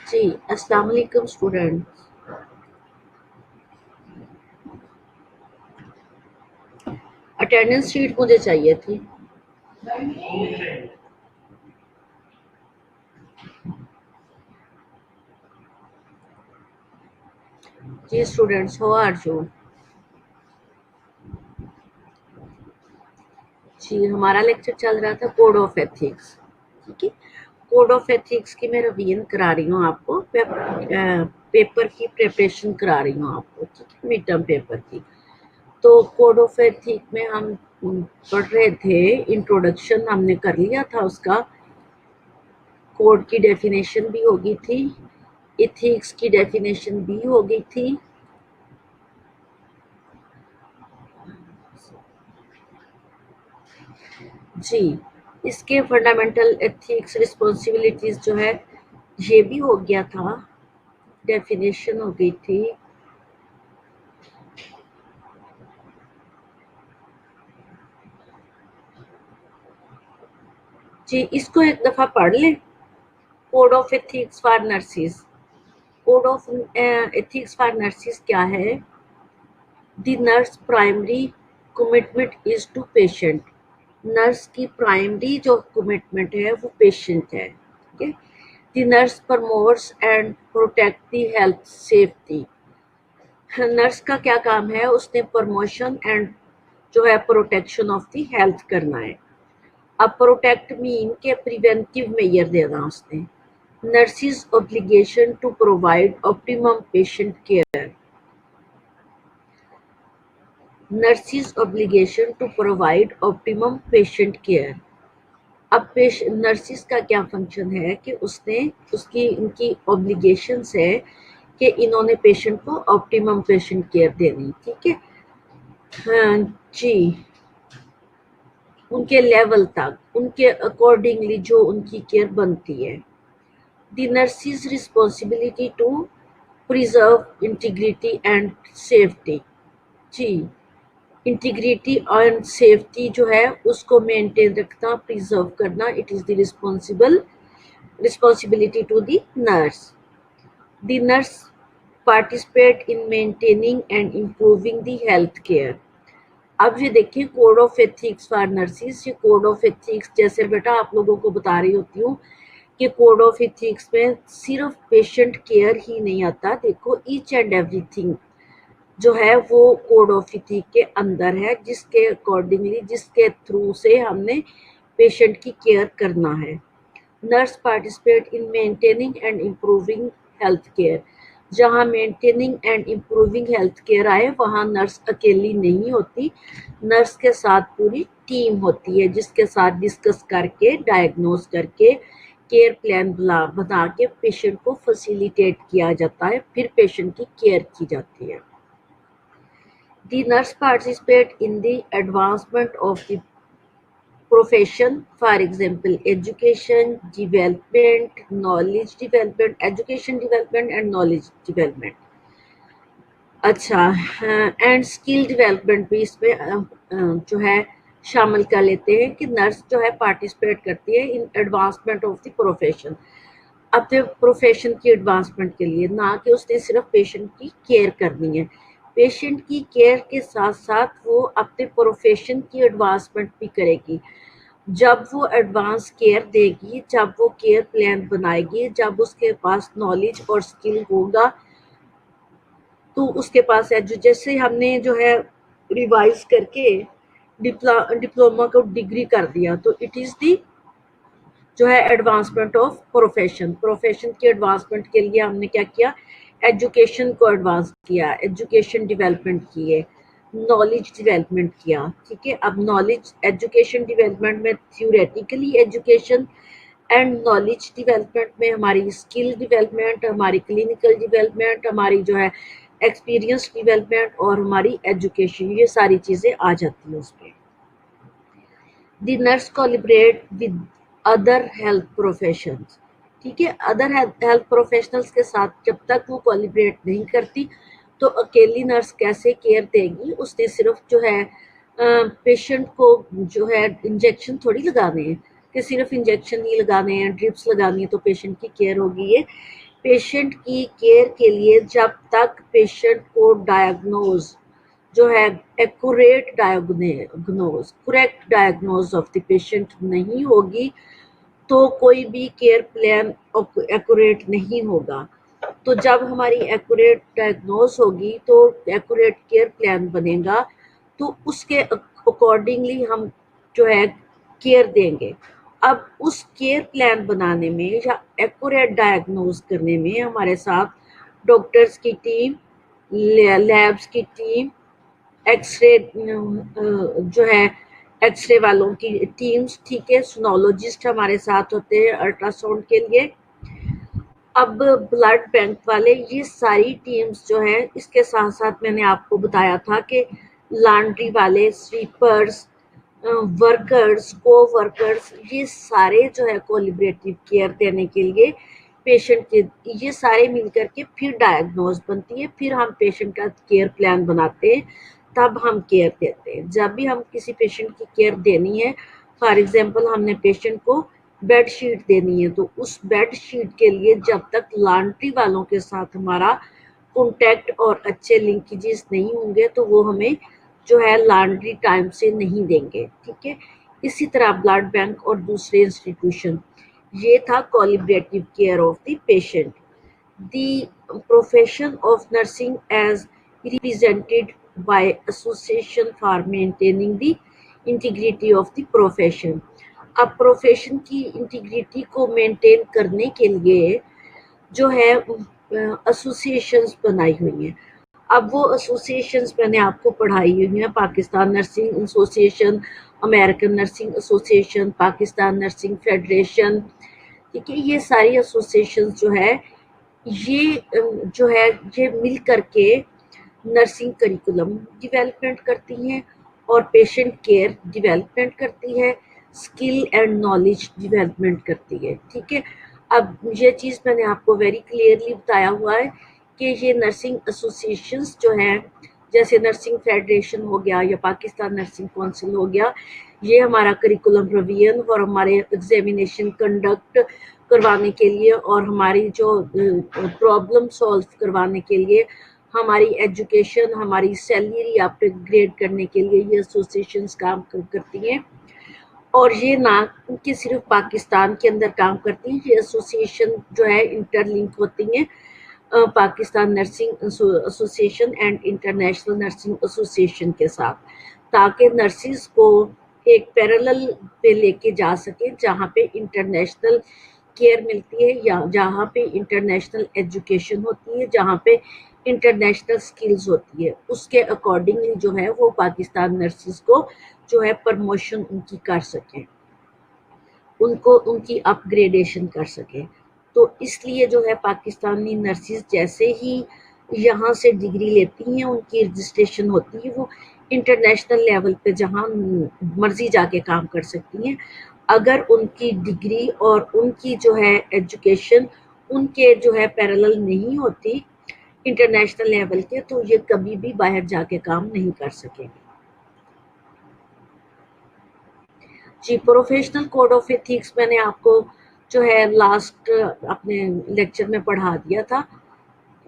जी, अस्सलाम वालेकुम students. Attendance sheet मुझे चाहिए थी। जी स्टूडेंट्स, हाउ आर यू? जी, हमारा लेक्चर चल रहा था कोड ऑफ एथिक्स। ठीक है, कोड ऑफ एथिक्स की मैं रिवीजन करा रही हूँ आपको, पेपर की प्रिपरेशन करा रही हूँ आपको, ठीक है, मिड टर्म पेपर की। तो कोड ऑफ एथिक्स में हम पढ़ रहे थे, इंट्रोडक्शन हमने कर लिया था उसका, कोड की डेफिनेशन भी हो गई थी, एथिक्स की डेफिनेशन भी हो गई थी। जी, इसके फंडामेंटल एथिक्स रिस्पॉन्सिबिलिटीज जो है ये भी हो गया था, डेफिनेशन हो गई थी। जी, इसको एक दफा पढ़ लें। Code of ethics for nurses. Code of ethics for nurses क्या है? The nurse primary commitment is to patient. Nurse की प्राइमरी जो कमिटमेंट है वो पेशेंट है। ठीक है, the nurse promotes and protect the health safety. नर्स का क्या काम है? उसने प्रमोशन एंड जो है प्रोटेक्शन ऑफ द हेल्थ करना है। अब प्रोटेक्ट मीन के प्रिवेंटिव मेजर देना उसने। Nurses obligation to provide optimum patient care. Nurses obligation to provide optimum patient care. अब नर्सिस का क्या फंक्शन है कि उसने उसकी इनकी ऑब्लिगेशंस है कि इन्होंने पेशेंट को ऑप्टिमम पेशेंट केयर देनी। ठीक है, हाँ जी, उनके लेवल तक, उनके अकॉर्डिंगली जो उनकी केयर बनती है। The nurses responsibility to preserve integrity and safety. जी, इंटीग्रिटी एंड सेफ्टी जो है उसको मेंटेन रखना, प्रिजर्व करना, it is the responsibility to the nurse. The nurse participate in maintaining and improving the health care. अब ये देखिए code of ethics for nurses. ये कोड ऑफ एथिक्स जैसे बेटा आप लोगों को बता रही होती हूँ कि कोड ऑफ एथिक्स में सिर्फ पेशेंट केयर ही नहीं आता, देखो ईच एंड एवरीथिंग जो है वो कोड ऑफ एथिक्स के अंदर है, जिसके अकॉर्डिंगली, जिसके थ्रू से हमने पेशेंट की केयर करना है। Nurse participate in maintaining and improving health care. जहाँ maintaining and improving health care आए वहाँ नर्स अकेली नहीं होती, नर्स के साथ पूरी टीम होती है, जिसके साथ डिस्कस करके, डायग्नोज करके, केयर प्लान बना के पेशेंट को फैसिलिटेट किया जाता है, फिर पेशेंट की केयर की जाती है। The nurse participate in the advancement of the profession, for example, education development, knowledge development, education development and knowledge development. अच्छा, एंड स्किल डेवलपमेंट भी इसमें जो है शामिल कर लेते हैं कि नर्स जो है पार्टिसिपेट करती है इन एडवांसमेंट ऑफ द प्रोफेशन, अपने प्रोफेशन की एडवांसमेंट के लिए, ना कि उसने सिर्फ पेशेंट की केयर करनी है। पेशेंट की केयर के साथ साथ वो अपने प्रोफेशन की एडवांसमेंट भी करेगी। जब वो एडवांस केयर देगी, जब वो केयर प्लान बनाएगी, जब उसके पास नॉलेज और स्किल होगा, तो उसके पास है जो, जैसे हमने जो है रिवाइज करके डिप्लोमा को डिग्री कर दिया, तो इट इज़ दी जो है एडवांसमेंट ऑफ प्रोफेशन। प्रोफेशन की एडवांसमेंट के लिए हमने क्या किया? एजुकेशन को एडवांस किया, एजुकेशन डेवलपमेंट किए, नॉलेज डेवलपमेंट किया। ठीक है, अब नॉलेज एजुकेशन डेवलपमेंट में theoretically education and knowledge development में हमारी स्किल डेवलपमेंट, हमारी क्लिनिकल डेवलपमेंट, हमारी जो है एक्सपीरियंस डेवलपमेंट और हमारी एजुकेशन, ये सारी चीज़ें आ जाती हैं उसमें। The nurse collaborate with other health professions. ठीक है, अदर हेल्थ प्रोफेशनल्स के साथ जब तक वो कोलिब्रेट नहीं करती, तो अकेली नर्स कैसे केयर देगी? उसने सिर्फ जो है पेशेंट को जो है इंजेक्शन थोड़ी लगाने हैं, कि सिर्फ इंजेक्शन ही लगाने हैं, ड्रिप्स लगानी है तो पेशेंट की केयर होगी। ये पेशेंट की केयर के लिए जब तक पेशेंट को डायग्नोज जो है accurate diagnose, correct diagnose of the patient नहीं होगी, तो कोई भी केयर प्लान एक्यूरेट नहीं होगा। तो जब हमारी एक्यूरेट डायग्नोस होगी तो एक्यूरेट केयर प्लान बनेगा, तो उसके अकॉर्डिंगली हम जो है केयर देंगे। अब उस केयर प्लान बनाने में या एक्यूरेट डायग्नोस करने में हमारे साथ डॉक्टर्स की टीम, लैब्स की टीम, एक्सरे जो है एक्सरे वालों की टीम्स, ठीक है, सोनोलॉजिस्ट हमारे साथ होते हैं अल्ट्रासाउंड के लिए। अब ब्लड बैंक वाले, ये सारी टीम्स जो है, इसके साथ साथ मैंने आपको बताया था कि लॉन्ड्री वाले, स्वीपर्स, वर्कर्स, को वर्कर्स, ये सारे जो है कोलिब्रेटिव केयर देने के लिए पेशेंट के, ये सारे मिलकर के फिर डायग्नोज बनती है, फिर हम पेशेंट का केयर प्लान बनाते हैं, तब हम केयर देते हैं। जब भी हम किसी पेशेंट की केयर देनी है, फॉर एग्जांपल हमने पेशेंट को बेड शीट देनी है, तो उस बेड शीट के लिए जब तक लॉन्ड्री वालों के साथ हमारा कॉन्टैक्ट और अच्छे लिंकेजेस नहीं होंगे तो वो हमें जो है लॉन्ड्री टाइम से नहीं देंगे, ठीक है। इसी तरह ब्लड बैंक और दूसरे इंस्टीट्यूशन, ये था collaborative care of the patient. The profession of nursing as represented by association for maintaining the integrity of the profession। अब प्रोफेशन की इंटीग्रिटी को मेंटेन करने के लिए जो है एसोसिएशंस बनाई हुई हैं। अब वो एसोसिएशंस मैंने आपको पढ़ाई हुई हैं, Pakistan nursing association, American nursing association, Pakistan nursing federation, ठीक है। ये सारी एसोसिएशंस जो है, ये जो है ये मिल करके नर्सिंग करिकुलम डेवलपमेंट करती हैं और पेशेंट केयर डेवलपमेंट करती है, स्किल एंड नॉलेज डेवलपमेंट करती है, ठीक है। अब ये चीज़ मैंने आपको वेरी क्लियरली बताया हुआ है कि ये नर्सिंग एसोसिएशंस जो हैं, जैसे नर्सिंग फेडरेशन हो गया या पाकिस्तान नर्सिंग काउंसिल हो गया, ये हमारा करिकुलम रिवीजन और हमारे एग्जामिनेशन कंडक्ट करवाने के लिए और हमारी जो प्रॉब्लम सॉल्व करवाने के लिए, हमारी एजुकेशन, हमारी सैलरी अपग्रेड करने के लिए ये एसोसिएशंस काम करती हैं। और ये ना कि सिर्फ पाकिस्तान के अंदर काम करती हैं, ये एसोसिएशन जो है इंटरलिंक होती हैं Pakistan nursing association and international nursing association के साथ, ताकि नर्सिस को एक पैरेलल पे लेके जा सके, जहाँ पे इंटरनेशनल केयर मिलती है या जहाँ पे इंटरनेशनल एजुकेशन होती है, जहाँ पे इंटरनेशनल स्किल्स होती है, उसके अकॉर्डिंगली जो है वो पाकिस्तान नर्सिस को जो है प्रमोशन उनकी कर सकें, उनको उनकी अपग्रेडेशन कर सकें। तो इसलिए जो है पाकिस्तानी नर्सिस जैसे ही यहाँ से डिग्री लेती हैं, उनकी रजिस्ट्रेशन होती है, वो इंटरनेशनल लेवल पे जहाँ मर्जी जाके काम कर सकती हैं। अगर उनकी डिग्री और उनकी जो है एजुकेशन उनके जो है पैरेलल नहीं होती इंटरनेशनल लेवल के, तो ये कभी भी बाहर जाके काम नहीं कर सकेंगे। जी, प्रोफेशनल कोड ऑफ एथिक्स मैंने आपको जो है लास्ट अपने लेक्चर में पढ़ा दिया था।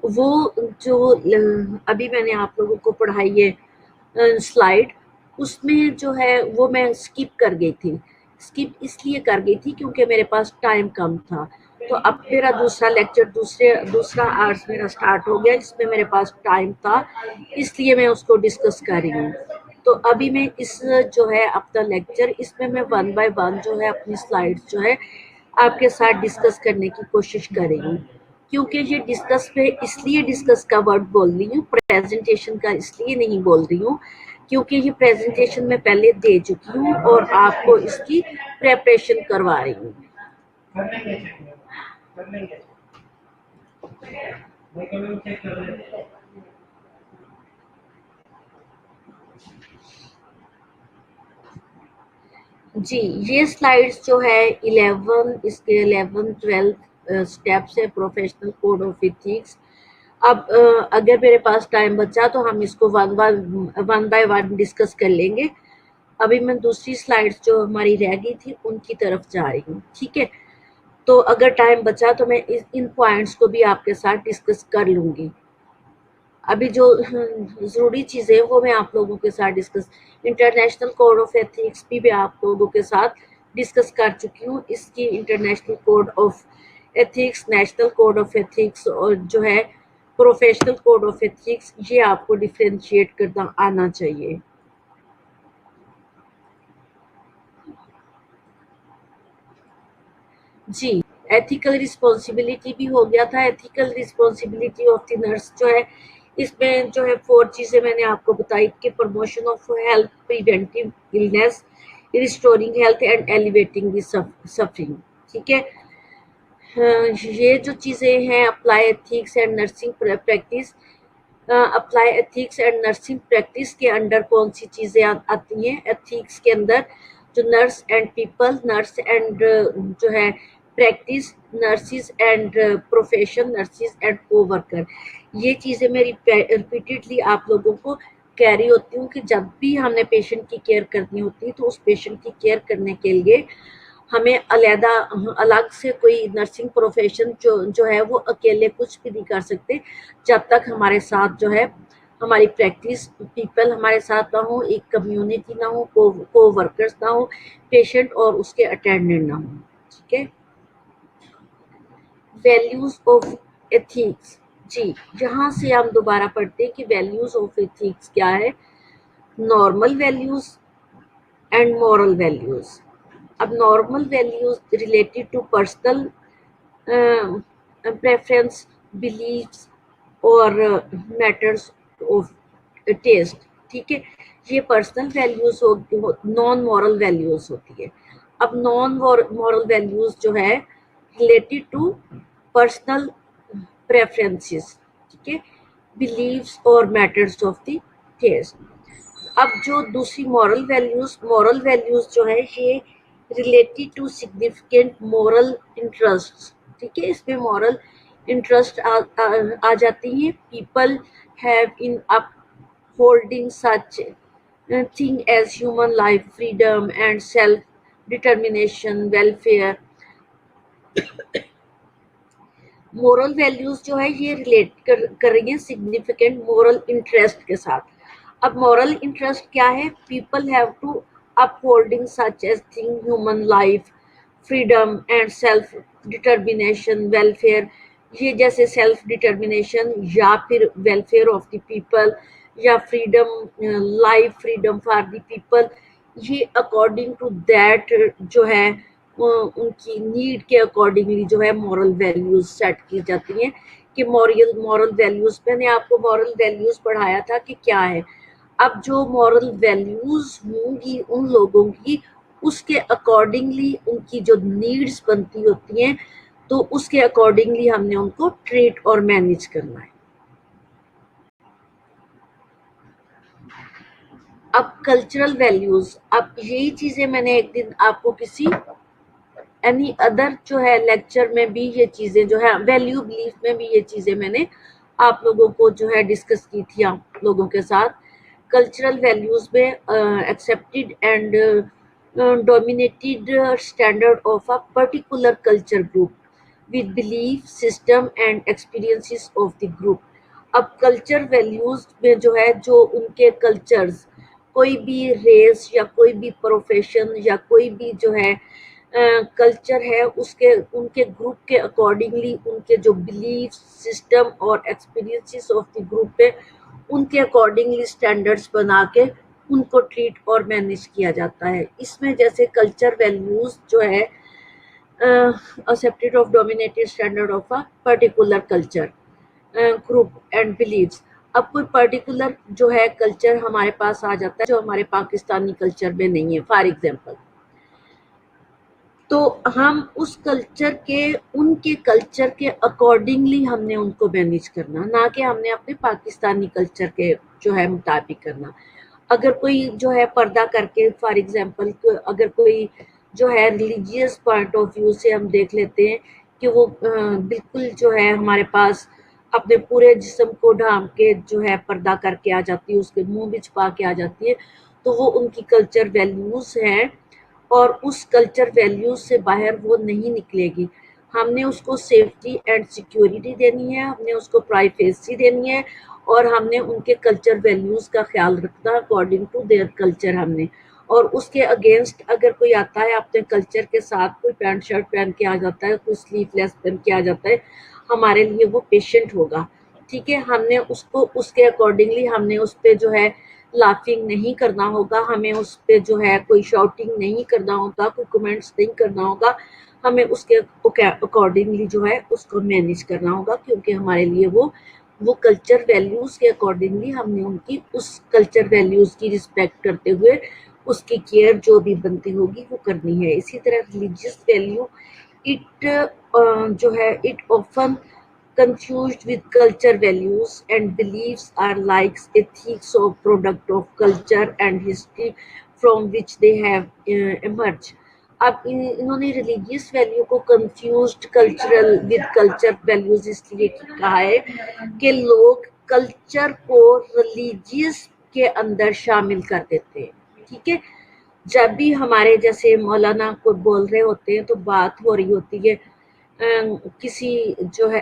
वो जो अभी मैंने आप लोगों को पढ़ाई है स्लाइड, उसमें जो है वो मैं स्किप कर गई थी। स्किप इसलिए कर गई थी क्योंकि मेरे पास टाइम कम था। तो अब मेरा दूसरा लेक्चर दूसरा आवर्स मेरा स्टार्ट हो गया, जिसमें मेरे पास टाइम था, इसलिए मैं उसको डिस्कस कर रही हूँ। तो अभी मैं इस जो है अपना लेक्चर, इसमें मैं वन बाय वन जो है अपनी स्लाइड्स जो है आपके साथ डिस्कस करने की कोशिश कर रही हूँ। क्योंकि ये डिस्कस पे इसलिए डिस्कस का वर्ड बोल रही हूँ, प्रेजेंटेशन का इसलिए नहीं बोल रही हूँ, क्योंकि ये प्रेजेंटेशन मैं पहले दे चुकी हूँ और आपको इसकी प्रेपरेशन करवा रही हूँ। जी, ये स्लाइड्स जो है 11, इसके 11-12 स्टेप्स है प्रोफेशनल कोड ऑफ एथिक्स। अब अगर मेरे पास टाइम बचा तो हम इसको वन बाय वन डिस्कस कर लेंगे। अभी मैं दूसरी स्लाइड्स जो हमारी रह गई थी उनकी तरफ जा रही हूँ, ठीक है। तो अगर टाइम बचा तो मैं इन पॉइंट्स को भी आपके साथ डिस्कस कर लूँगी। अभी जो ज़रूरी चीज़ें वो मैं आप लोगों के साथ discuss, international code of ethics भी मैं आप लोगों के साथ डिस्कस कर चुकी हूँ। इसकी international code of ethics, national code of ethics और जो है प्रोफेशनल कोड ऑफ एथिक्स, ये आपको डिफ्रेंशिएट करना आना चाहिए। जी, एथिकल रिस्पॉन्सिबिलिटी भी हो गया था। Ethical responsibility of the nurse जो है, इसमें जो है 4 चीज़ें मैंने आपको बताई कि promotion of health, preventive illness, restoring health and elevating the suffering. ठीक है। ये जो चीज़ें हैं, apply ethics and nursing practice, apply ethics and nursing practice के अंडर कौन सी चीज़ें आती हैं? एथिक्स के अंदर जो nurse and people, nurse and जो है practice, nurses and profession, nurses and को वर्कर, ये चीज़ें मैं रिपीटेडली आप लोगों को कैरी होती हूँ कि जब भी हमने पेशेंट की केयर करनी होती है तो उस पेशेंट की केयर करने के लिए हमें अलग से कोई नर्सिंग प्रोफेशन जो है वो अकेले कुछ भी नहीं कर सकते जब तक हमारे साथ जो है हमारी प्रैक्टिस पीपल हमारे साथ ना हो, एक कम्युनिटी ना हो, को वर्कर्स ना हो, पेशेंट और उसके अटेंडेंट ना हो। ठीक है। Values of ethics. जी, यहाँ से हम दोबारा पढ़ते हैं कि वैल्यूज ऑफ एथिक्स क्या है। Normal values and moral values. अब normal values related to personal preference, beliefs और मैटर्स ऑफ टेस्ट। ठीक है। ये personal values non moral values होती है। अब नॉन मॉरल वैल्यूज जो है रिलेटेड टू पर्सनल प्रेफरेंसेस, ठीक है, बिलीव्स और मैटर्स ऑफ द टेस्ट। अब जो दूसरी मॉरल वैल्यूज जो है ये related to significant moral interest. ठीक है। इसमें मॉरल इंटरेस्ट आ जाती हैं। People have in upholding such thing as human life, freedom and self determination, welfare. Moral values जो है ये रिलेट कर रही है सिग्निफिकेंट मोरल इंटरेस्ट के साथ। अब मॉरल इंटरेस्ट क्या है? People have to upholding such as thing human life, freedom and self determination, welfare. ये जैसे सेल्फ डिटर्मिनेशन या फिर वेलफेयर ऑफ द पीपल या freedom, life freedom for the people, ये अकॉर्डिंग टू दैट जो है उनकी नीड के अकॉर्डिंगली जो है मॉरल वैल्यूज सेट की जाती हैं। कि मॉरल वैल्यूज, मैंने आपको मॉरल वैल्यूज पढ़ाया था कि क्या है। अब जो मॉरल वैल्यूज होंगी उन लोगों की, उसके अकॉर्डिंगली उनकी जो नीड्स बनती होती हैं तो उसके अकॉर्डिंगली हमने उनको ट्रीट और मैनेज करना है। अब कल्चरल वैल्यूज, अब यही चीजें मैंने एक दिन आपको किसी एनी अदर जो है लेक्चर में भी ये चीजें जो है वैल्यू बिलीफ में भी ये चीजें मैंने आप लोगों को जो है डिस्कस की थी आप लोगों के साथ। कल्चरल वैल्यूज में accepted and dominated standard of a particular culture group with belief system and experiences of the group. अब कल्चर वैल्यूज में जो है जो उनके कल्चर्स, कोई भी रेस या कोई भी प्रोफेशन या कोई भी जो है कल्चर है उसके उनके ग्रुप के अकॉर्डिंगली उनके जो बिलीफ सिस्टम और एक्सपीरियंसेस ऑफ द ग्रुप है उनके अकॉर्डिंगली स्टैंडर्ड्स बना के उनको ट्रीट और मैनेज किया जाता है। इसमें जैसे कल्चर वैल्यूज जो है accepted of dominated standard of a particular culture group and believes. अब कोई पर्टिकुलर जो है कल्चर हमारे पास आ जाता है जो हमारे पाकिस्तानी कल्चर में नहीं है, फॉर एग्जांपल, तो हम उस कल्चर के उनके कल्चर के अकॉर्डिंगली हमने उनको मैनेज करना, ना कि हमने अपने पाकिस्तानी कल्चर के जो है मुताबिक करना। अगर कोई जो है पर्दा करके, फॉर एग्जांपल, अगर कोई जो है रिलीजियस पॉइंट ऑफ व्यू से हम देख लेते हैं कि वो बिल्कुल जो है हमारे पास अपने पूरे जिस्म को ढांप के जो है पर्दा करके आ जाती है, उसके मुंह भी छुपा के आ जाती है, तो वो उनकी कल्चर वैल्यूज हैं और उस कल्चर वैल्यूज से बाहर वो नहीं निकलेगी। हमने उसको सेफ्टी एंड सिक्योरिटी देनी है, हमने उसको प्राइवेसी देनी है और हमने उनके कल्चर वैल्यूज का ख्याल रखना अकॉर्डिंग टू देयर कल्चर हमने। और उसके अगेंस्ट अगर कोई आता है अपने कल्चर के साथ, कोई पैंट शर्ट पहन के आ जाता है, कोई स्लीवलेस पहन के आ जाता है, हमारे लिए वो पेशेंट होगा। ठीक है, हमने उसको उसके अकॉर्डिंगली हमने उस पर जो है लाफिंग नहीं करना होगा, हमें उस पर जो है कोई शाउटिंग नहीं करना होगा, कोई कमेंट्स नहीं करना होगा, हमें उसके अकॉर्डिंगली जो है उसको मैनेज करना होगा, क्योंकि हमारे लिए वो कल्चर वैल्यूज़ के अकॉर्डिंगली हमने उनकी उस कल्चर वैल्यूज़ की रिस्पेक्ट करते हुए उसकी केयर जो भी बनती होगी वो करनी है। इसी तरह रिलीजियस वैल्यू इट जो है it often confused with culture values and beliefs are like ethics or product of culture and history from which they have emerged. अब इन्होंने रिलीजियस वैल्यू को confused cultural with culture values इसलिए कहा है कि लोग कल्चर को रिलीजियस के अंदर शामिल कर देते हैं। ठीक है, जब भी हमारे जैसे मौलाना को बोल रहे होते हैं तो बात हो रही होती है किसी जो है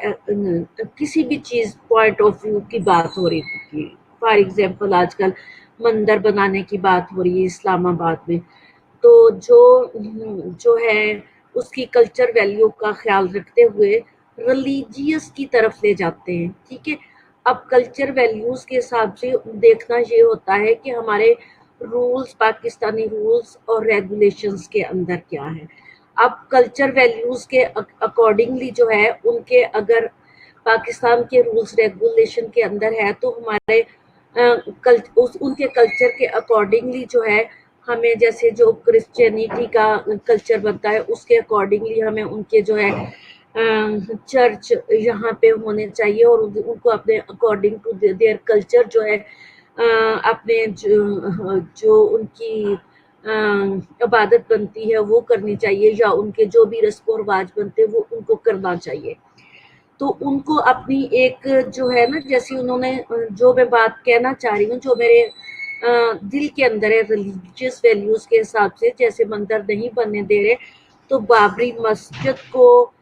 किसी भी चीज़ पॉइंट ऑफ व्यू की बात हो रही होती है। फॉर एग्जांपल आजकल मंदिर बनाने की बात हो रही है इस्लामाबाद में, तो जो है उसकी कल्चर वैल्यू का ख्याल रखते हुए रिलीजियस की तरफ ले जाते हैं। ठीक है, अब कल्चर वैल्यूज़ के हिसाब से देखना ये होता है कि हमारे रूल्स, पाकिस्तानी रूल्स और रेगुलेशंस के अंदर क्या है। अब कल्चर वैल्यूज़ के अकॉर्डिंगली जो है उनके अगर पाकिस्तान के रूल्स रेगुलेशन के अंदर है तो हमारे उनके कल्चर के अकॉर्डिंगली जो है हमें जैसे जो क्रिश्चियनिटी का कल्चर बनता है उसके अकॉर्डिंगली हमें उनके जो है चर्च यहाँ पे होने चाहिए और उनको अपने अकॉर्डिंग टू देयर कल्चर जो है अपने जो उनकी इबादत बनती है वो करनी चाहिए, या उनके जो भी रस्म और रिवाज बनते हैं वो उनको करना चाहिए। तो उनको अपनी एक जो है ना, जैसे उन्होंने जो मैं बात कहना चाह रही हूँ, जो मेरे दिल के अंदर है रिलीजियस वैल्यूज़ के हिसाब से, जैसे मंदिर नहीं बनने दे रहे तो बाबरी मस्जिद को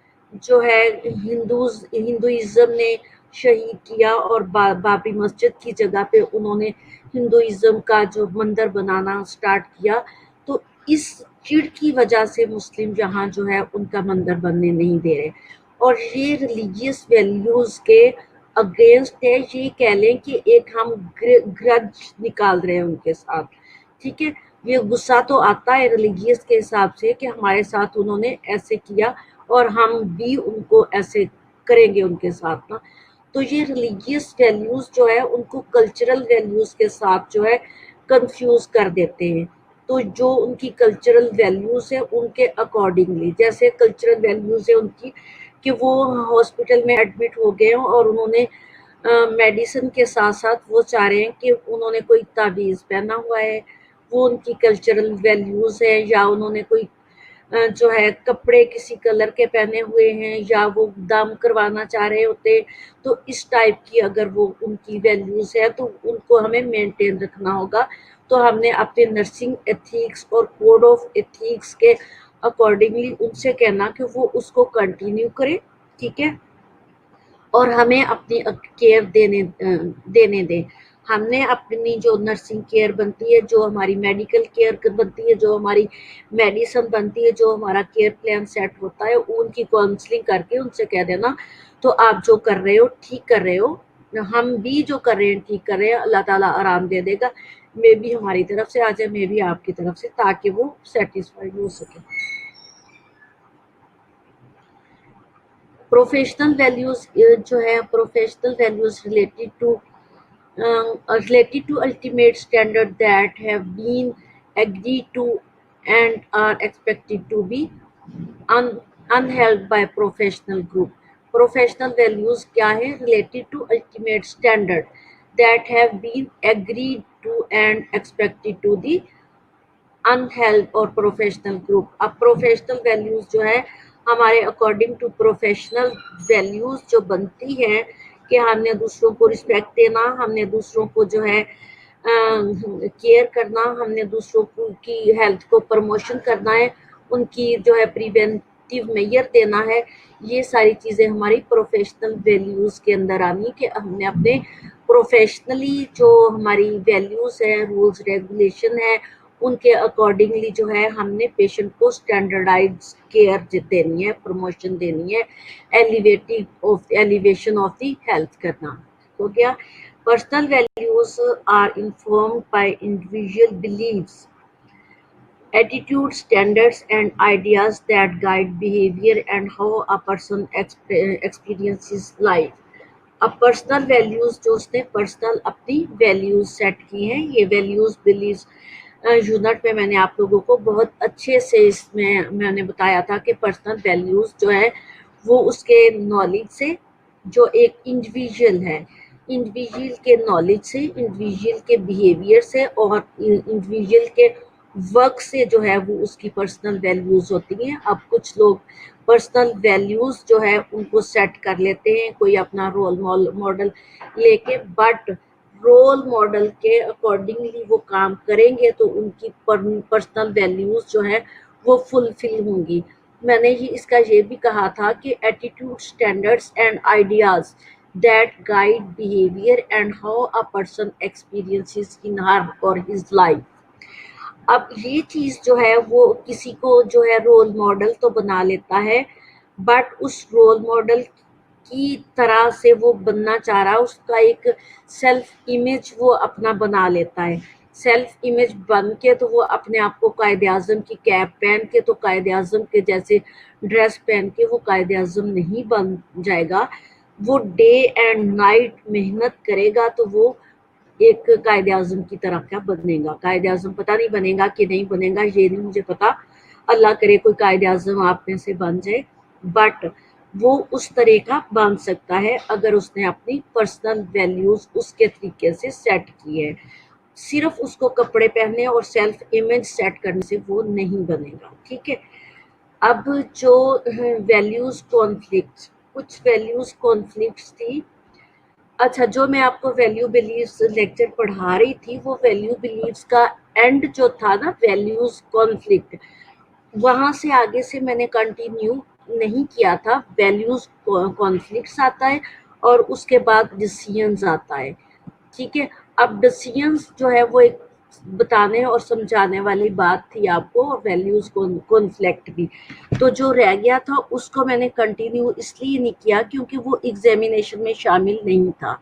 जो है हिंदुइज्म ने शहीद किया और बाबरी मस्जिद की जगह पे उन्होंने हिंदुइज्म का जो मंदिर बनाना स्टार्ट किया। तो इस चिढ़ की वजह से मुस्लिम यहाँ जो है उनका मंदिर बनने नहीं दे रहे, और ये रिलीजियस वैल्यूज़ के अगेंस्ट है। ये कह लें कि एक हम ग्रज निकाल रहे हैं उनके साथ। ठीक है, ये गुस्सा तो आता है रिलीजियस के हिसाब से कि हमारे साथ उन्होंने ऐसे किया और हम भी उनको ऐसे करेंगे उनके साथ ना। तो ये रिलीजियस वैल्यूज़ जो है उनको कल्चरल वैल्यूज़ के साथ जो है कंफ्यूज कर देते हैं। तो जो उनकी कल्चरल वैल्यूज़ है उनके अकॉर्डिंगली, जैसे कल्चरल वैल्यूज़ है उनकी कि वो हॉस्पिटल में एडमिट हो गए हों और उन्होंने मेडिसिन के साथ साथ वो चाह रहे हैं कि उन्होंने कोई ताबीज़ पहना हुआ है, वो उनकी कल्चरल वैल्यूज़ है, या उन्होंने कोई जो है कपड़े किसी कलर के पहने हुए हैं, या वो दाम करवाना चाह रहे होते, तो इस टाइप की अगर वो उनकी वैल्यूज़ है तो उनको हमें मेंटेन रखना होगा। तो हमने अपने नर्सिंग एथिक्स और कोड ऑफ एथिक्स के अकॉर्डिंगली उनसे कहना कि वो उसको कंटिन्यू करें। ठीक है, और हमें अपनी केयर देने दें। हमने अपनी जो नर्सिंग केयर बनती है, जो हमारी मेडिकल केयर बनती है, जो हमारी मेडिसिन बनती है, जो हमारा केयर प्लान सेट होता है, उनकी काउंसलिंग करके उनसे कह देना तो आप जो कर रहे हो ठीक कर रहे हो, हम भी जो कर रहे हैं ठीक कर रहे हैं, अल्लाह ताला आराम दे देगा। मे भी हमारी तरफ से आ जाए, मे भी आपकी तरफ से, ताकि वो सेटिस्फाइड हो सके। प्रोफेशनल वैल्यूज़ जो है professional values related to ultimate standard that have been agreed to and are expected to be unheld by professional group. Professional values क्या है? Related to ultimate standard that have been agreed to and expected to the अनहेल्प और professional group. अब professional values जो है हमारे according to professional values जो बनती हैं कि हमने दूसरों को रिस्पेक्ट देना, हमने दूसरों को जो है केयर करना, हमने दूसरों की हेल्थ को प्रमोशन करना है, उनकी जो है प्रिवेंटिव मेजर देना है। ये सारी चीज़ें हमारी प्रोफेशनल वैल्यूज़ के अंदर आनी कि हमने अपने प्रोफेशनली जो हमारी वैल्यूज़ है, रूल्स रेगुलेशन है, उनके अकॉर्डिंगली जो है हमने पेशेंट को स्टैंडर्डाइज केयर देनी है, प्रमोशन देनी है, एलिवेशन ऑफ द हेल्थ करना हो गया। Personal values are informed by individual believes, attitude, standards, and ideas that guide behavior and how a person experiences life. अब पर्सनल वैल्यूज जो उसने पर्सनल अपनी वैल्यूज सेट की हैं, ये वैल्यूज बिलीव्स यूनिट में मैंने आप लोगों को बहुत अच्छे से इसमें मैंने बताया था कि पर्सनल वैल्यूज जो है वो उसके नॉलेज से, जो एक इंडिविजुअल है, इंडिविजुअल के नॉलेज से, इंडिविजुअल के बिहेवियर से और इंडिविजुअल के वर्क से जो है वो उसकी पर्सनल वैल्यूज होती हैं। अब कुछ लोग पर्सनल वैल्यूज जो है उनको सेट कर लेते हैं कोई अपना रोल मॉडल लेके, बट रोल मॉडल के अकॉर्डिंगली वो काम करेंगे तो उनकी पर्सनल वैल्यूज जो है वो फुलफिल होंगी। मैंने इसका ये भी कहा था कि attitude, standards and ideas that guide behaviour and how a person experiences in her or his life. अब ये चीज जो है वो किसी को जो है रोल मॉडल तो बना लेता है, बट उस रोल मॉडल की तरह से वो बनना चाह रहा है, उसका एक सेल्फ इमेज वो अपना बना लेता है। सेल्फ इमेज बन के तो वो अपने आप को कायदे आजम की कैप पहन के, तो कायदे आजम के जैसे ड्रेस पहन के वो कायदे आजम नहीं बन जाएगा। वो डे एंड नाइट मेहनत करेगा तो वो एक कायदे आजम की तरह क्या बनेगा। कायदे आजम पता नहीं बनेगा कि नहीं बनेगा, ये नहीं मुझे पता, अल्लाह करे कोई कायदे आजम आप में से बन जाए, बट वो उस तरह का बन सकता है अगर उसने अपनी पर्सनल वैल्यूज उसके तरीके से सेट की है। सिर्फ उसको कपड़े पहनने और सेल्फ इमेज सेट करने से वो नहीं बनेगा, ठीक है। अब जो वैल्यूज कॉन्फ्लिक्ट, कुछ वैल्यूज कॉन्फ्लिक्ट थी। अच्छा, जो मैं आपको वैल्यू बिलीव्स लेक्चर पढ़ा रही थी वो वैल्यू बिलीव्स का एंड जो था ना वैल्यूज कॉन्फ्लिक्ट, वहां से आगे से मैंने कंटिन्यू नहीं किया था। वैल्यूज कॉन्फ्लिक्ट्स आता है और उसके बाद डिसीजंस आता है, ठीक है। अब डिसीजंस जो है वो एक बताने और समझाने वाली बात थी आपको, और वैल्यूज कॉन्फ्लिक्ट भी, तो जो रह गया था उसको मैंने कंटिन्यू इसलिए नहीं किया क्योंकि वो एग्जामिनेशन में शामिल नहीं था।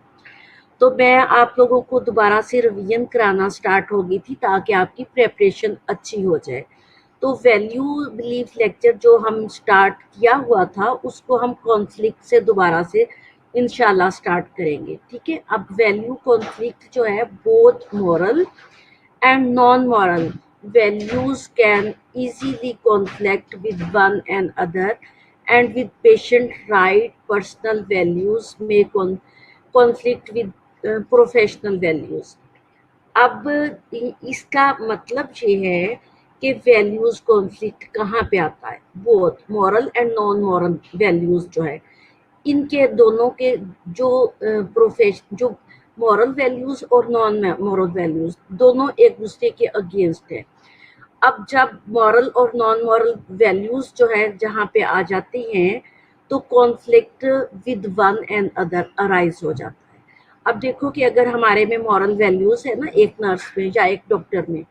तो मैं आप लोगों को दोबारा से रिवीजन कराना स्टार्ट हो गई थी ताकि आपकी प्रेपरेशन अच्छी हो जाए। तो वैल्यू बिलीफ लेक्चर जो हम स्टार्ट किया हुआ था उसको हम कॉन्फ्लिक्ट से दोबारा से इंशाल्लाह स्टार्ट करेंगे, ठीक है। अब वैल्यू कॉन्फ्लिक्ट जो है, both moral and non-moral values can easily conflict with one another, and with patient right personal values may conflict with professional values. अब इसका मतलब ये है कि वैल्यूज कॉन्फ्लिक्ट कहाँ पे आता है, both moral and non moral values जो है, इनके दोनों के जो जो मॉरल वैल्यूज और नॉन मॉरल वैल्यूज दोनों एक दूसरे के अगेंस्ट है। अब जब मॉरल और नॉन मॉरल वैल्यूज जो है जहाँ पे आ जाती हैं तो conflict with one and other arise हो जाता है। अब देखो कि अगर हमारे में मॉरल वैल्यूज है ना, एक नर्स में या एक डॉक्टर में,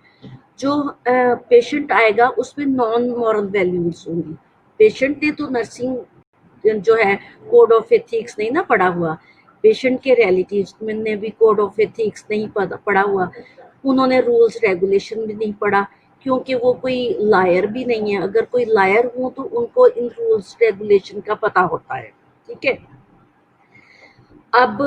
जो पेशेंट आएगा उसमें नॉन मॉरल वैल्यूज होंगी। पेशेंट ने तो नर्सिंग जो है कोड ऑफ एथिक्स नहीं ना पढ़ा हुआ, पेशेंट के रिलेटिव्स ने भी कोड ऑफ एथिक्स नहीं पढ़ा हुआ, उन्होंने रूल्स रेगुलेशन भी नहीं पढ़ा, क्योंकि वो कोई लायर भी नहीं है। अगर कोई लायर हो तो उनको इन रूल्स रेगुलेशन का पता होता है, ठीक है। अब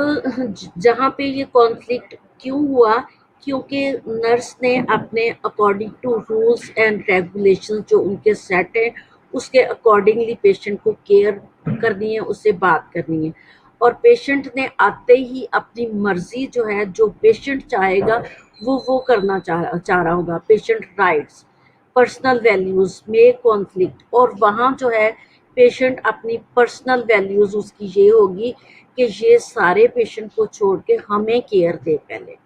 जहाँ पे ये कॉन्फ्लिक्ट क्यों हुआ, क्योंकि नर्स ने अपने according to rules and regulation जो उनके सेट है उसके अकॉर्डिंगली पेशेंट को केयर करनी है, उससे बात करनी है, और पेशेंट ने आते ही अपनी मर्जी जो है, जो पेशेंट चाहेगा वो करना चाह रहा होगा। पेशेंट राइट्स, पर्सनल वैल्यूज में कॉन्फ्लिक्ट, और वहाँ जो है पेशेंट अपनी पर्सनल वैल्यूज उसकी ये होगी कि ये सारे पेशेंट को छोड़ के हमें केयर दे पहले।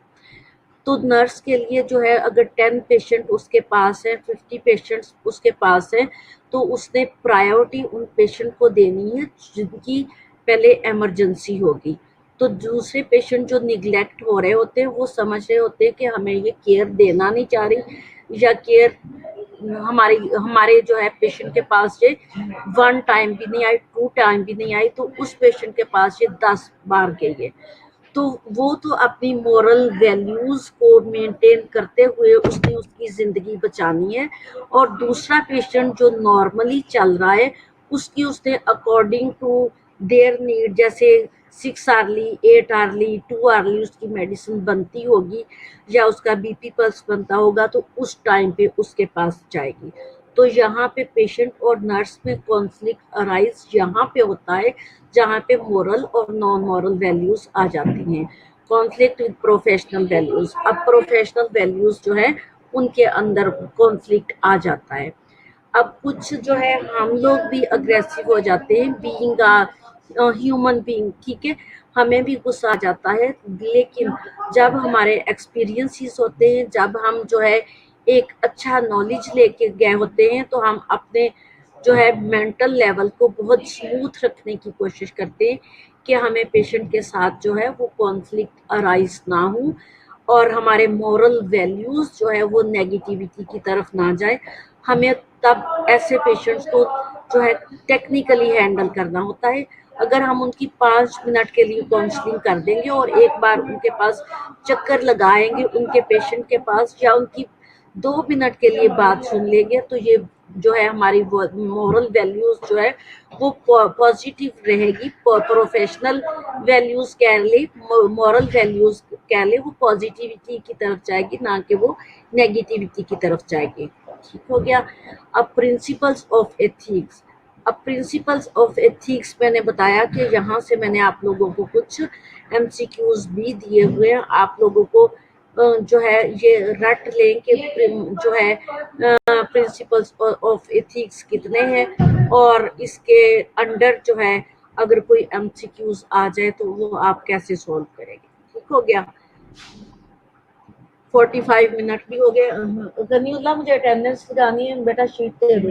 तो नर्स के लिए जो है अगर 10 पेशेंट उसके पास है, 50 पेशेंट्स उसके पास है, तो उसने प्रायोरिटी उन पेशेंट को देनी है जिनकी पहले इमरजेंसी होगी। तो दूसरे पेशेंट जो निगलेक्ट हो रहे होते हैं वो समझ रहे होते हैं कि हमें ये केयर देना नहीं चाह रही, या केयर हमारे हमारे जो है पेशेंट के पास ये 1 टाइम भी नहीं आई, 2 टाइम भी नहीं आई, तो उस पेशेंट के पास ये 10 बार गई है। तो वो तो अपनी मोरल वैल्यूज को मेंटेन करते हुए उसने उसकी जिंदगी बचानी है, और दूसरा पेशेंट जो नॉर्मली चल रहा है उसकी उसने अकॉर्डिंग टू देयर नीड, जैसे 6 आवर्ली, 8 आवर्ली, 2 आवर्ली उसकी मेडिसिन बनती होगी या उसका बीपी पल्स बनता होगा, तो उस टाइम पे उसके पास जाएगी। तो यहाँ पे पेशेंट और नर्स में कॉन्फ्लिक्ट अराइज यहाँ पे होता है जहाँ पे मोरल और नॉन मोरल वैल्यूज आ जाती हैं। कॉन्फ्लिक्ट विद प्रोफेशनल वैल्यूज, अब प्रोफेशनल वैल्यूज जो है उनके अंदर कॉन्फ्लिक्ट आ जाता है। अब कुछ जो है हम लोग भी अग्रेसिव हो जाते हैं, बीइंग ह्यूमन बीइंग, ठीक है, हमें भी गुस्सा आ जाता है, लेकिन जब हमारे एक्सपीरियंसेस होते हैं, जब हम जो है एक अच्छा नॉलेज लेके गए होते हैं, तो हम अपने जो है मेंटल लेवल को बहुत स्मूथ रखने की कोशिश करते हैं कि हमें पेशेंट के साथ जो है वो कॉन्फ्लिक्ट अराइज ना हो, और हमारे मोरल वैल्यूज जो है वो नेगेटिविटी की तरफ ना जाए। हमें तब ऐसे पेशेंट्स को जो है टेक्निकली हैंडल करना होता है। अगर हम उनकी 5 मिनट के लिए काउंसलिंग कर देंगे और एक बार उनके पास चक्कर लगाएंगे उनके पेशेंट के पास, या उनकी 2 मिनट के लिए बात सुन लेंगे, तो ये जो है हमारी मोरल वैल्यूज जो है वो पॉजिटिव रहेगी। प्रोफेशनल वैल्यूज कह ले, मॉरल वैल्यूज कह ले, वो पॉजिटिविटी की तरफ जाएगी, ना कि वो नेगेटिविटी की तरफ जाएगी। ठीक हो गया। अब प्रिंसिपल्स ऑफ एथिक्स, अब प्रिंसिपल्स ऑफ एथिक्स मैंने बताया कि यहाँ से मैंने आप लोगों को कुछ एमसीक्यूज भी दिए हुए हैं, आप लोगों को जो है ये रट लें कि जो है प्रिंसिपल्स ऑफ एथिक्स कितने हैं, और इसके अंडर जो है अगर कोई एमसीक्यूज आ जाए तो वो आप कैसे सॉल्व करेंगे। ठीक हो गया। 45 मिनट भी हो गए। गनीउल्लाह मुझे अटेंडेंस लगानी है बेटा, शीट दे दो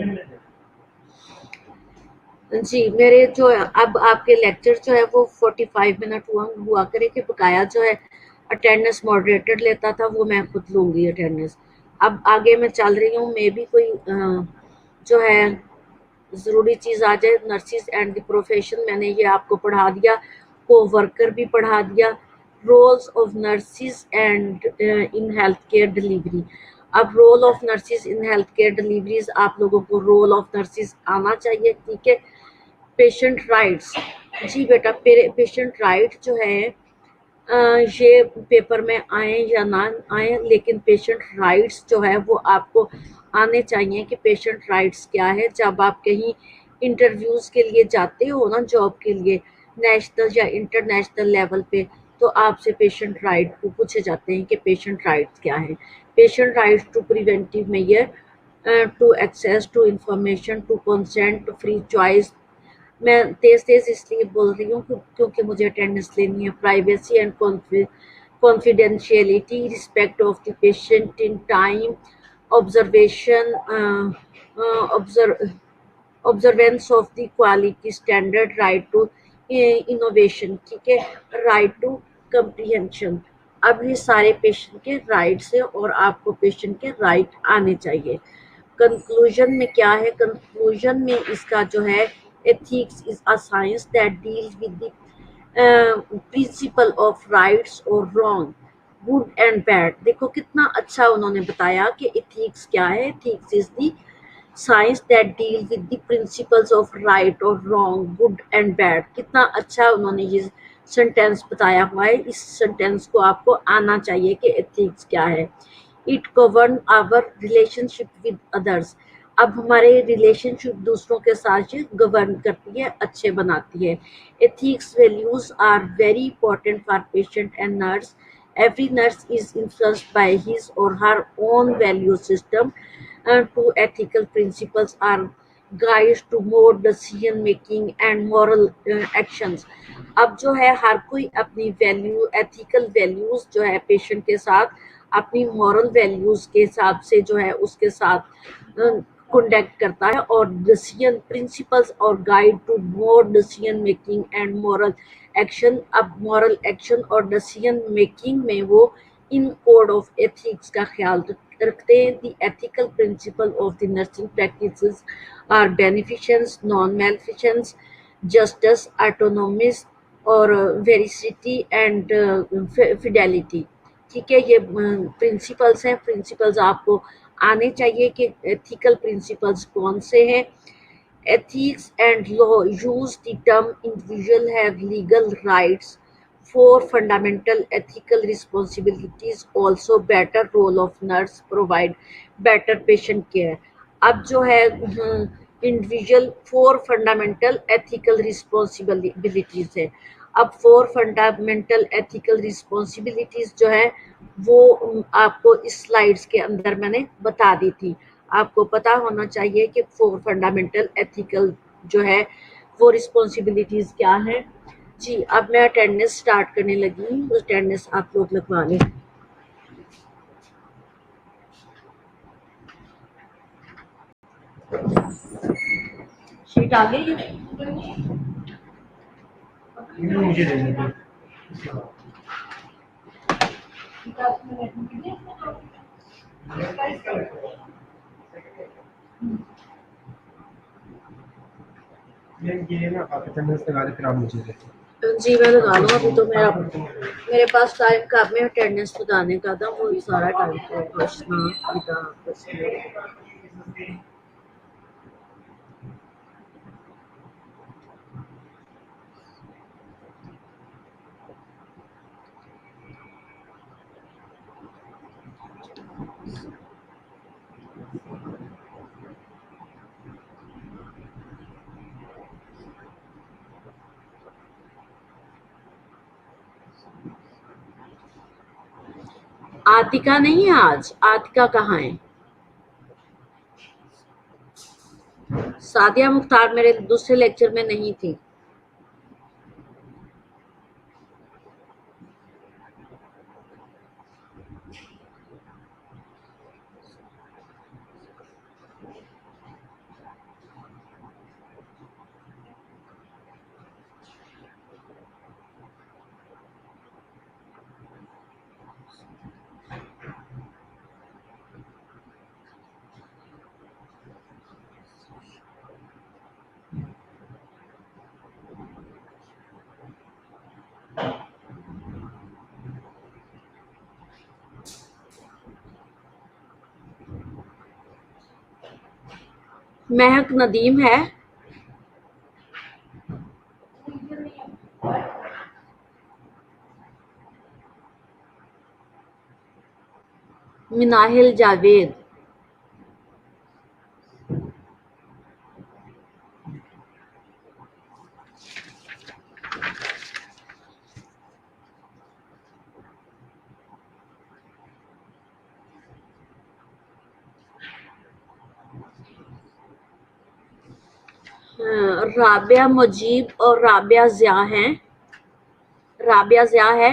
जी। मेरे जो अब आपके लेक्चर जो है वो 45 मिनट हुआ करे कि बकाया जो है अटेंडेंस मॉडरेटर लेता था, वो मैं खुद लूंगी अटेंडेंस। अब आगे मैं चल रही हूँ, मे भी कोई जो है ज़रूरी चीज़ आ जाए। नर्सिस एंड द प्रोफेशन मैंने ये आपको पढ़ा दिया, को वर्कर भी पढ़ा दिया, roles of nurses and in health care delivery. अब role of nurses in health care deliveries, आप लोगों को रोल ऑफ नर्सिस आना चाहिए, ठीक है। पेशेंट राइट्स, जी बेटा, पेशेंट राइट जो है ये पेपर में आए या ना आए, लेकिन पेशेंट राइट्स जो है वो आपको आने चाहिए कि पेशेंट राइट्स क्या है। जब आप कहीं इंटरव्यूज के लिए जाते हो ना, जॉब के लिए, नेशनल या इंटरनेशनल लेवल पे, तो आपसे पेशेंट राइट को पूछे जाते हैं कि पेशेंट राइट्स क्या है। Patient rights to preventive measure, to access to information, to consent, to free choice. मैं तेज तेज इसलिए बोल रही हूँ क्योंकि मुझे अटेंडेंस लेनी है। Privacy and confidentiality, respect of the patient in time, observation, observance of the quality standard, right to innovation, ठीक है, राइट टू कंप्रीहेंशन। अब ये सारे पेशेंट के राइट्स हैं और आपको पेशेंट के राइट आने चाहिए। कंक्लूजन में क्या है? कंक्लूजन में इसका जो है, ethics is a science that deals with the principle of rights और रॉन्ग, गुड एंड बैड। देखो कितना अच्छा उन्होंने बताया कि एथिक्स क्या है। Ethics is the science that deal with the principles of right और रॉन्ग, गुड एंड बैड। कितना अच्छा उन्होंने ये सेंटेंस बताया हुआ है। इस सेंटेंस को आपको आना चाहिए कि एथिक्स क्या है। It govern our relationship with others, अब हमारे रिलेशनशिप दूसरों के साथ गवर्न करती है, अच्छे बनाती है। Ethics values are very important for patient and nurse. Every nurse is influenced by his or her own value system. Two ethical principles are guides to more decision making and moral actions। अब जो है हर कोई अपनी value, ethical values जो है patient के साथ अपनी मॉरल वैल्यूज के हिसाब से जो है उसके साथ कॉन्डक्ट करता है, और डिसीजन प्रिंसिपल्स और guide to more decision making and moral action. अब मॉरल एक्शन और डिसीजन मेकिंग में वो इन कोड ऑफ एथिक्स का ख्याल रखते हैं। The ethical principle of the nursing practices are beneficence, non maleficence, justice, autonomy और वेरिसिटी एंड फिडेलिटी। ठीक है, ये प्रिंसिपल्स हैं। प्रिंसिपल्स आपको आने चाहिए कि एथिकल प्रिंसिपल्स कौन से हैं। Ethics and law use the term individual have legal rights. Four fundamental ethical responsibilities, also better role of nurse, provide better patient care. अब जो है individual four fundamental ethical responsibilities है। अब फोर फंडामेंटल एथिकल रिस्पॉन्सिबिलिटीज जो है वो आपको इस स्लाइड्स के अंदर मैंने बता दी थी। आपको पता होना चाहिए कि फोर फंडामेंटल एथिकल जो है वो रिस्पॉन्सिबिलिटीज क्या है। जी, अब मैं अटेंडेंस स्टार्ट करने लगी हूँ, अटेंडेंस आप लोग लगवा लें। शीट आ गई है? मुझे दे दो। ये ना आप अटेंडेंस लगा दे, फिर आप मुझे दे दो। जी मैं लगा लूँ। अभी तो मेरे पास टाइम का में अटेंडेंस लगाने का था, वो सारा टाइम तो प्रश्न आतिका नहीं है आज। आतिका कहाँ है? सादिया मुख्तार मेरे दूसरे लेक्चर में नहीं थी। महक नदीम है? मिनाहिल जावेद? राबिया मुजीब और राबिया ज़िया हैं। राबिया ज़िया है?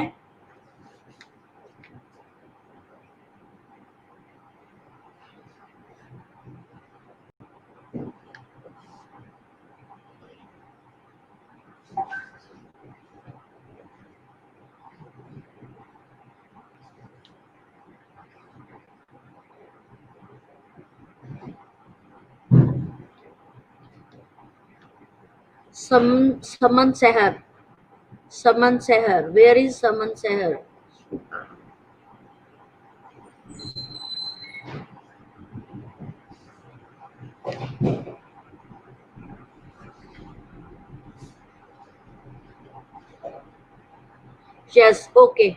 समन सहर? समन सहर, वेयर इज समन सहर? Yes, okay.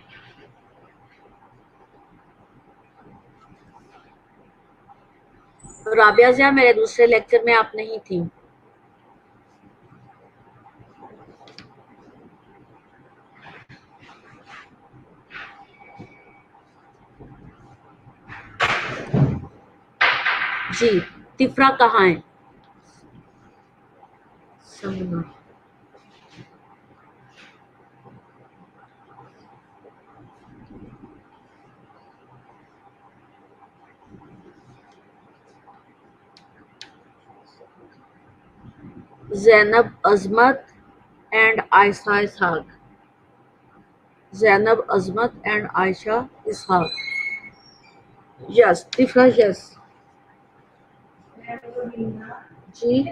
राबिया ज़िया मेरे दूसरे लेक्चर में आप नहीं थी। जी, तिफरा कहाँ है? Samna. Zainab Azmat and Ayesha Ishaq. Zainab Azmat and Ayesha Ishaq. Yes, तीसरा यस। जी,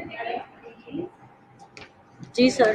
जी सर।